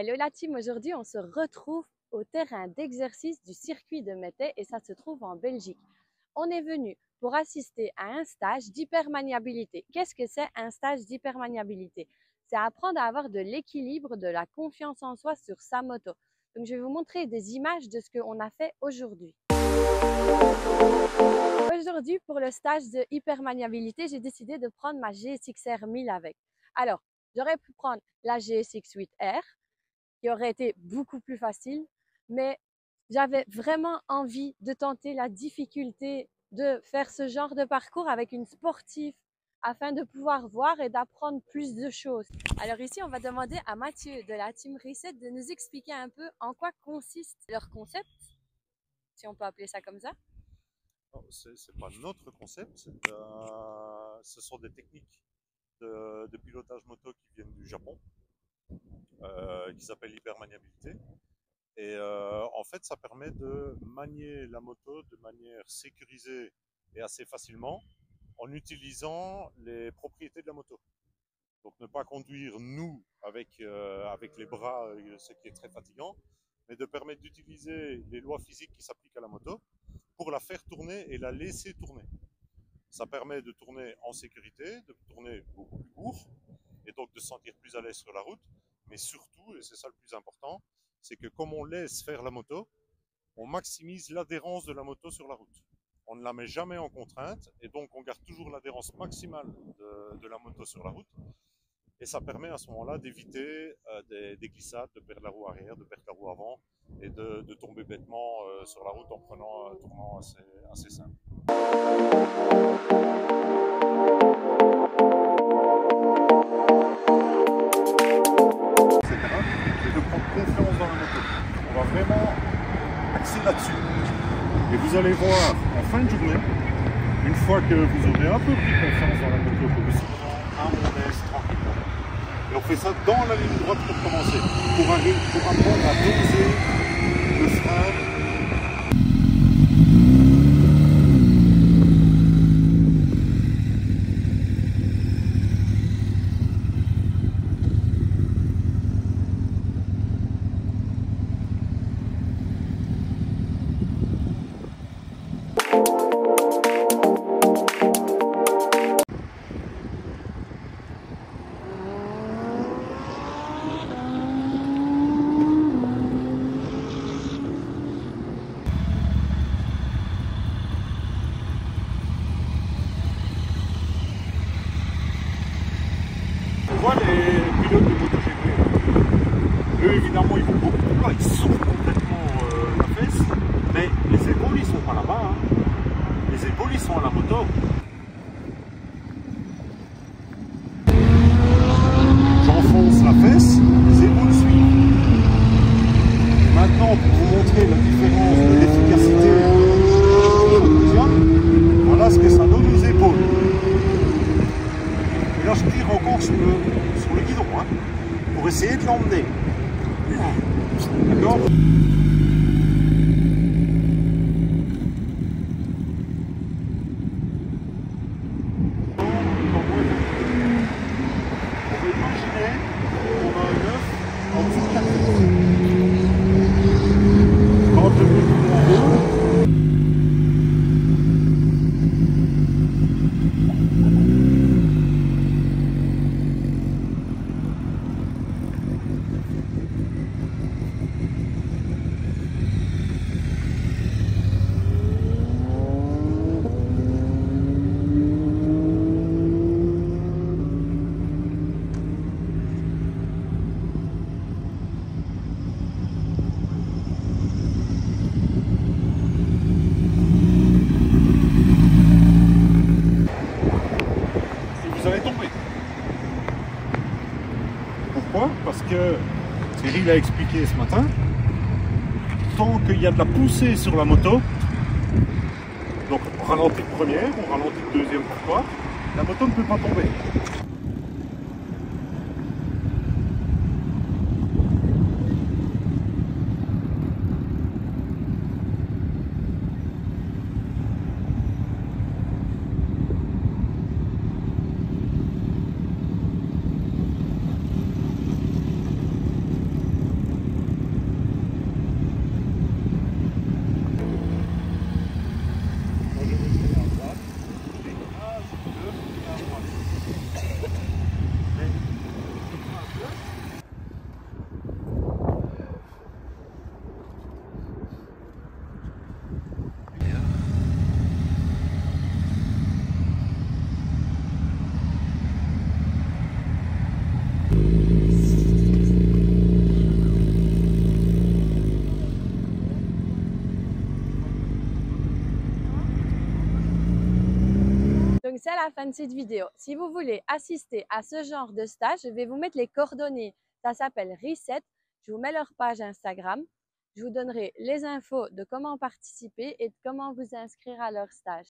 Hello la team, aujourd'hui on se retrouve au terrain d'exercice du circuit de Mettey et ça se trouve en Belgique. On est venu pour assister à un stage d'hypermaniabilité. Qu'est-ce que c'est un stage d'hypermaniabilité? C'est apprendre à avoir de l'équilibre, de la confiance en soi sur sa moto. Donc je vais vous montrer des images de ce qu'on a fait aujourd'hui. Aujourd'hui, pour le stage de hypermaniabilité, j'ai décidé de prendre ma GSX-R 1000 avec. Alors, j'aurais pu prendre la GSX 8R, qui aurait été beaucoup plus facile, mais j'avais vraiment envie de tenter la difficulté de faire ce genre de parcours avec une sportive afin de pouvoir voir et d'apprendre plus de choses. Alors ici, on va demander à Mathieu de la Team Reset de nous expliquer un peu en quoi consiste leur concept, si on peut appeler ça comme ça. Ce n'est pas notre concept, ce sont des techniques de pilotage moto qui viennent du Japon, qui s'appellent l'hypermaniabilité. Et en fait, ça permet de manier la moto de manière sécurisée et assez facilement en utilisant les propriétés de la moto. Donc ne pas conduire nous avec les bras, ce qui est très fatigant, mais de permettre d'utiliser les lois physiques qui s'appliquent à la moto pour la faire tourner et la laisser tourner. Ça permet de tourner en sécurité, de tourner beaucoup plus court et donc de se sentir plus à l'aise sur la route. Mais surtout, et c'est ça le plus important, c'est que comme on laisse faire la moto, on maximise l'adhérence de la moto sur la route. On ne la met jamais en contrainte et donc on garde toujours l'adhérence maximale de la moto sur la route. Et ça permet à ce moment-là d'éviter des glissades, de perdre la roue arrière, de perdre la roue avant et de tomber bêtement sur la route en prenant un tournant assez simple. Et de prendre confiance dans la moto. On va vraiment axer là-dessus. Et vous allez voir en fin de journée, une fois que vous aurez un peu pris confiance dans la moto, que vous serez à mon aise, tranquillement. Et on fait ça dans la ligne droite pour commencer, pour apprendre à doser le frein. On voit les pilotes de MotoGP, eux évidemment ils vont beaucoup plus bas, ils souffrent complètement la fesse, mais les épaules ils sont pas là-bas, hein. Les épaules ils sont à la moto. J'enfonce la fesse, les épaules suivent. Et maintenant pour vous montrer la différence de l'efficacité voilà ce que ça donne aux épaules. Et là je tire encore sur le guidon, hein, pour essayer de l'emmener. D'accord ? On va imaginer qu'on a un œuf en dessous de la tête. Quand le bout en haut, vous allez tomber. Pourquoi? Parce que Cyril a expliqué ce matin, tant qu'il y a de la poussée sur la moto, donc on ralentit de première, on ralentit de deuxième pourquoi, la moto ne peut pas tomber. Donc, c'est la fin de cette vidéo. Si vous voulez assister à ce genre de stage, je vais vous mettre les coordonnées. Ça s'appelle Reset. Je vous mets leur page Instagram. Je vous donnerai les infos de comment participer et de comment vous inscrire à leur stage.